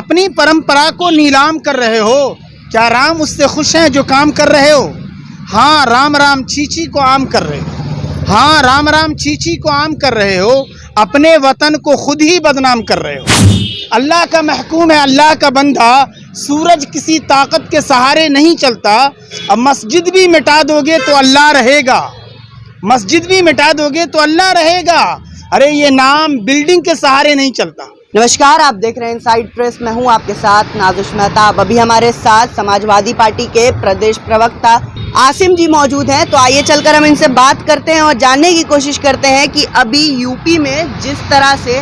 अपनी परंपरा को नीलाम कर रहे हो। क्या राम उससे खुश हैं जो काम कर रहे हो? हाँ, राम राम चीची को आम कर रहे हो। हाँ, राम राम चीची को आम कर रहे हो। अपने वतन को खुद ही बदनाम कर रहे हो। अल्लाह का महकूम है, अल्लाह का बंदा। सूरज किसी ताकत के सहारे नहीं चलता। अब मस्जिद भी मिटा दोगे तो अल्लाह रहेगा। मस्जिद भी मिटा दोगे तो अल्लाह रहेगा। अरे ये नाम बिल्डिंग के सहारे नहीं चलता। नमस्कार, आप देख रहे हैं इनसाइड प्रेस। मैं हूं आपके साथ नाज़िश मेहताब। अभी हमारे साथ समाजवादी पार्टी के प्रदेश प्रवक्ता आसिम जी मौजूद हैं, तो आइए चलकर हम इनसे बात करते हैं और जानने की कोशिश करते हैं कि अभी यूपी में जिस तरह से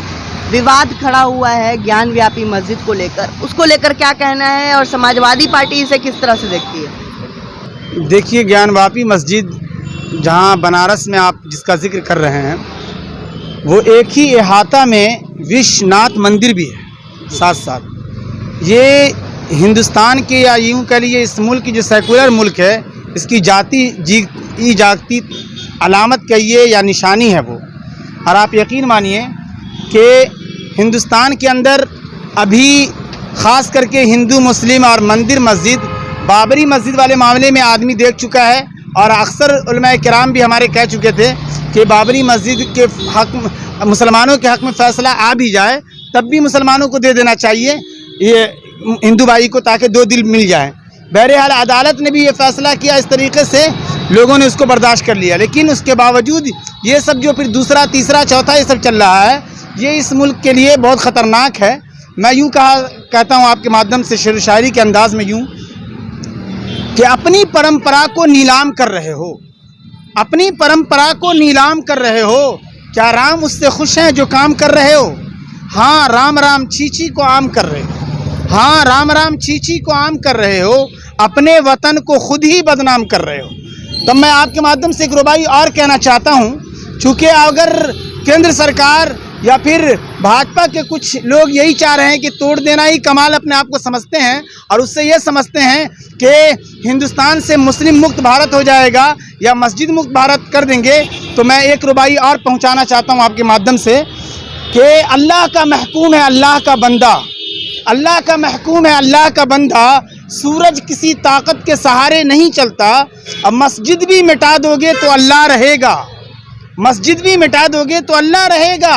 विवाद खड़ा हुआ है ज्ञान व्यापी मस्जिद को लेकर, उसको लेकर क्या कहना है और समाजवादी पार्टी इसे किस तरह से देखती है। देखिए, ज्ञान व्यापी मस्जिद जहां बनारस में आप जिसका जिक्र कर रहे हैं, वो एक ही अहाता में विश्वनाथ मंदिर भी है साथ साथ। ये हिंदुस्तान के या यूँ कह लीजिए इस मुल्क की जो सेकुलर मुल्क है, इसकी जागती अलामत कहिए या निशानी है वो। और आप यकीन मानिए कि हिंदुस्तान के अंदर अभी ख़ास करके हिंदू मुस्लिम और मंदिर मस्जिद, बाबरी मस्जिद वाले मामले में आदमी देख चुका है और अक्सर उलमाए किराम भी हमारे कह चुके थे कि बाबरी मस्जिद के हक, मुसलमानों के हक में फ़ैसला आ भी जाए तब भी मुसलमानों को दे देना चाहिए ये हिंदू भाई को, ताकि दो दिल मिल जाए। बहरहाल अदालत ने भी ये फ़ैसला किया, इस तरीके से लोगों ने उसको बर्दाश्त कर लिया। लेकिन उसके बावजूद ये सब जो फिर दूसरा तीसरा चौथा ये सब चल रहा है, ये इस मुल्क के लिए बहुत ख़तरनाक है। मैं यूँ कहता हूँ आपके माध्यम से, शेर शायरी के अंदाज में यूँ कि अपनी परंपरा को नीलाम कर रहे हो। अपनी परंपरा को नीलाम कर रहे हो। क्या राम उससे खुश हैं जो काम कर रहे हो? हाँ, राम राम चीची को आम कर रहे हो। हाँ, राम राम चीची को आम कर रहे हो। अपने वतन को खुद ही बदनाम कर रहे हो। तो मैं आपके माध्यम से एक रुबाई और कहना चाहता हूँ, चूँकि अगर केंद्र सरकार या फिर भाजपा के कुछ लोग यही चाह रहे हैं कि तोड़ देना ही कमाल अपने आप को समझते हैं और उससे ये समझते हैं कि हिंदुस्तान से मुस्लिम मुक्त भारत हो जाएगा या मस्जिद मुक्त भारत कर देंगे, तो मैं एक रुबाई और पहुंचाना चाहता हूं आपके माध्यम से कि अल्लाह का महकूम है, अल्लाह का बंदा। अल्लाह का महकूम है, अल्लाह का बंदा। सूरज किसी ताकत के सहारे नहीं चलता। अब मस्जिद भी मिटा दोगे तो अल्लाह रहेगा। मस्जिद भी मिटा दोगे तो अल्लाह रहेगा।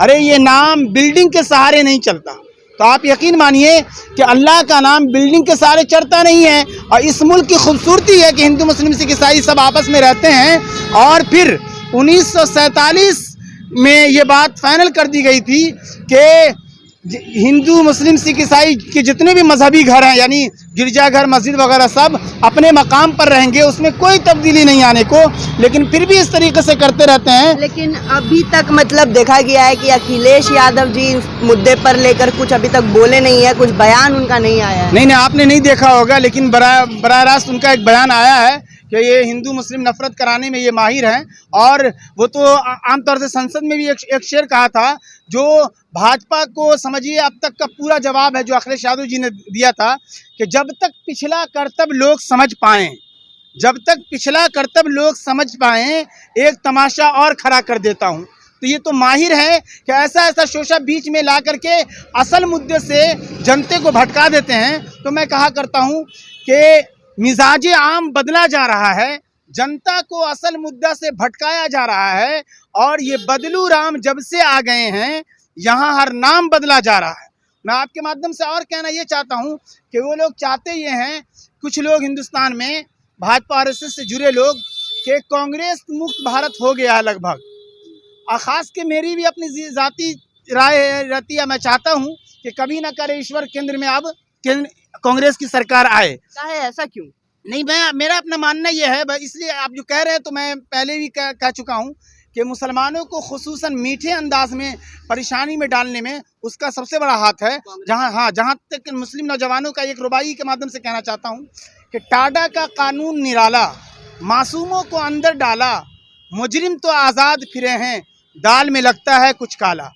अरे ये नाम बिल्डिंग के सहारे नहीं चलता। तो आप यकीन मानिए कि अल्लाह का नाम बिल्डिंग के सहारे चढ़ता नहीं है। और इस मुल्क की खूबसूरती है कि हिंदू मुस्लिम सिख ईसाई सब आपस में रहते हैं। और फिर 1947 में ये बात फाइनल कर दी गई थी कि हिंदू मुस्लिम सिख ईसाई के जितने भी मजहबी घर हैं, यानी गिरजाघर मस्जिद वगैरह, सब अपने मकाम पर रहेंगे, उसमें कोई तब्दीली नहीं आने को। लेकिन फिर भी इस तरीके से करते रहते हैं। लेकिन अभी तक मतलब देखा गया है कि अखिलेश यादव जी इस मुद्दे पर लेकर कुछ अभी तक बोले नहीं है, कुछ बयान उनका नहीं आया है। नहीं, आपने नहीं देखा होगा, लेकिन बराह रास्त उनका एक बयान आया है कि ये हिंदू मुस्लिम नफरत कराने में ये माहिर हैं। और वो तो आमतौर से संसद में भी एक शेर कहा था, जो भाजपा को समझिए अब तक का पूरा जवाब है जो अखिलेश यादव जी ने दिया था कि जब तक पिछला कर्तव्य लोग समझ पाएँ, जब तक पिछला कर्तव्य लोग समझ पाएँ, एक तमाशा और खड़ा कर देता हूँ। तो ये तो माहिर है कि ऐसा शोशा बीच में ला करके असल मुद्दे से जनते को भटका देते हैं। तो मैं कहा करता हूँ कि मिजाजे आम बदला जा रहा है, जनता को असल मुद्दा से भटकाया जा रहा है। और ये बदलू राम जब से आ गए हैं, यहाँ हर नाम बदला जा रहा है। मैं आपके माध्यम से और कहना ये चाहता हूँ कि वो लोग चाहते ये हैं, कुछ लोग हिंदुस्तान में भाजपा आरएसएस से जुड़े लोग, कि कांग्रेस मुक्त भारत हो गया है लगभग। और ख़ास के मेरी भी अपनी ज़ाती राय रहती है, मैं चाहता हूँ कि कभी ना करे ईश्वर केंद्र में अब कांग्रेस की सरकार आए। ऐसा क्यों? नहीं, मेरा अपना मानना यह है, इसलिए आप जो कह रहे हैं तो मैं पहले भी कह चुका हूँ कि मुसलमानों को खुसूसन मीठे अंदाज में परेशानी में डालने में उसका सबसे बड़ा हाथ है। जहाँ तक मुस्लिम नौजवानों का एक रुबाई के माध्यम से कहना चाहता हूँ कि टाडा का कानून निराला, मासूमों को अंदर डाला, मुजरिम तो आज़ाद फिरे हैं, दाल में लगता है कुछ काला।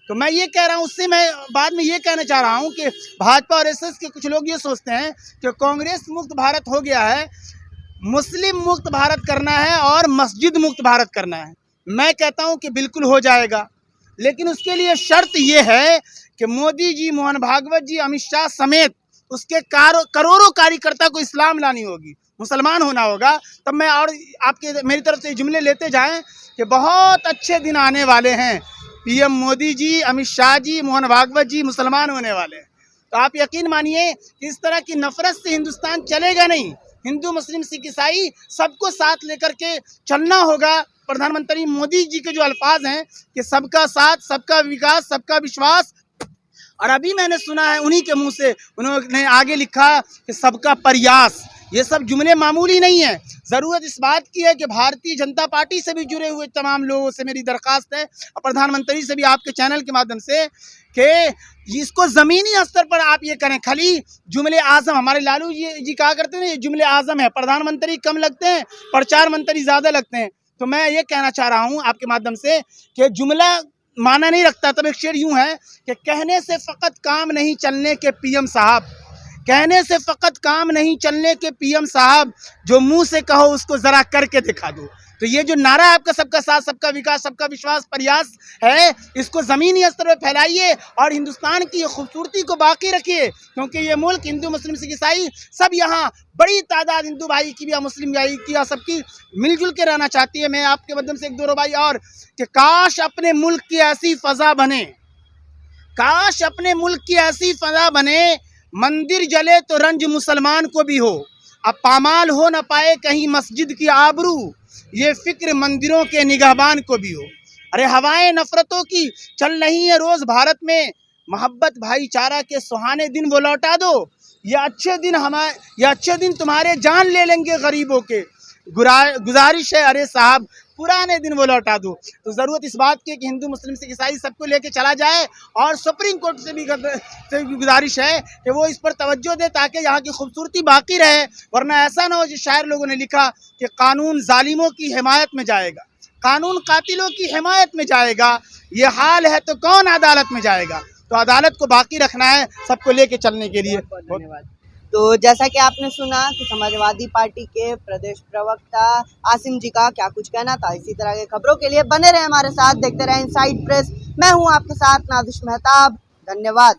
तो मैं ये कह रहा हूँ, उससे मैं बाद में ये कहना चाह रहा हूँ कि भाजपा और आरएसएस के कुछ लोग ये सोचते हैं कि कांग्रेस मुक्त भारत हो गया है, मुस्लिम मुक्त भारत करना है और मस्जिद मुक्त भारत करना है। मैं कहता हूं कि बिल्कुल हो जाएगा, लेकिन उसके लिए शर्त यह है कि मोदी जी, मोहन भागवत जी, अमित शाह समेत उसके करोड़ों कार्यकर्ता को इस्लाम लानी होगी, मुसलमान होना होगा, तब मैं और आपके मेरी तरफ से जुमले लेते जाएं कि बहुत अच्छे दिन आने वाले हैं। पीएम मोदी जी, अमित शाह जी, मोहन भागवत जी मुसलमान होने वाले हैं। तो आप यकीन मानिए कि इस तरह की नफरत से हिंदुस्तान चलेगा नहीं। हिंदू, मुस्लिम, सिख, ईसाई सबको साथ लेकर के चलना होगा। प्रधानमंत्री मोदी जी के जो अल्फाज हैं कि सबका साथ, सबका विकास, सबका विश्वास, और अभी मैंने सुना है उन्हीं के मुंह से, उन्होंने आगे लिखा कि सबका प्रयास। ये सब जुमले मामूली नहीं है। ज़रूरत इस बात की है कि भारतीय जनता पार्टी से भी जुड़े हुए तमाम लोगों से मेरी दरख्वास्त है और प्रधानमंत्री से भी आपके चैनल के माध्यम से कि इसको ज़मीनी स्तर पर आप ये करें। खाली जुमले आज़म, हमारे लालू जी कहा करते हैं ये जुमले आज़म है, प्रधानमंत्री कम लगते हैं, प्रचार मंत्री ज़्यादा लगते हैं। तो मैं ये कहना चाह रहा हूँ आपके माध्यम से कि जुमला माना नहीं रखता। तब एक शेर यूँ है कि कहने से फ़कत काम नहीं चलने के पीएम साहब, कहने से फ़कत काम नहीं चलने के पीएम साहब, जो मुंह से कहो उसको ज़रा करके दिखा दो। तो ये जो नारा आपका सबका साथ, सबका विकास, सबका विश्वास, प्रयास है, इसको ज़मीनी स्तर पर फैलाइए और हिंदुस्तान की खूबसूरती को बाकी रखिए, क्योंकि ये मुल्क हिंदू, मुस्लिम, सिख, ईसाई सब यहाँ बड़ी तादाद हिंदू भाई की या मुस्लिम भाई की या सबकी मिलजुल के रहना चाहती है। मैं आपके माध्यम से एक दो भाई और कि काश अपने मुल्क की ऐसी फ़ज़ा बने, काश अपने मुल्क की ऐसी फ़ज़ा बने, मंदिर जले तो रंज मुसलमान को भी हो, अब पामाल हो न पाए कहीं मस्जिद की आबरू, ये फिक्र मंदिरों के निगहबान को भी हो। अरे हवाएं नफरतों की चल रही है रोज़ भारत में, मोहब्बत भाईचारा के सुहाने दिन वो लौटा दो। ये अच्छे दिन तुम्हारे जान ले लेंगे गरीबों के, गुजारिश है अरे साहब पुराने दिन वो लौटा दो। तो ज़रूरत इस बात की है कि हिंदू, मुस्लिम, सिख, ईसाई सबको लेके चला जाए और सुप्रीम कोर्ट से भी गुजारिश है कि वो इस पर तवज्जो दे ताकि यहाँ की खूबसूरती बाकी रहे। वरना ऐसा ना हो जो शायर लोगों ने लिखा कि कानून जालिमों की हिमायत में जाएगा, कानून कातिलों की हिमायत में जाएगा, ये हाल है तो कौन अदालत में जाएगा। तो अदालत को बाकी रखना है सबको लेके चलने के लिए। धन्यवाद। तो जैसा कि आपने सुना कि समाजवादी पार्टी के प्रदेश प्रवक्ता आसिम जी का क्या कुछ कहना था। इसी तरह के खबरों के लिए बने रहे हमारे साथ, देखते रहे इनसाइड प्रेस। मैं हूं आपके साथ नाज़िश मेहताब। धन्यवाद।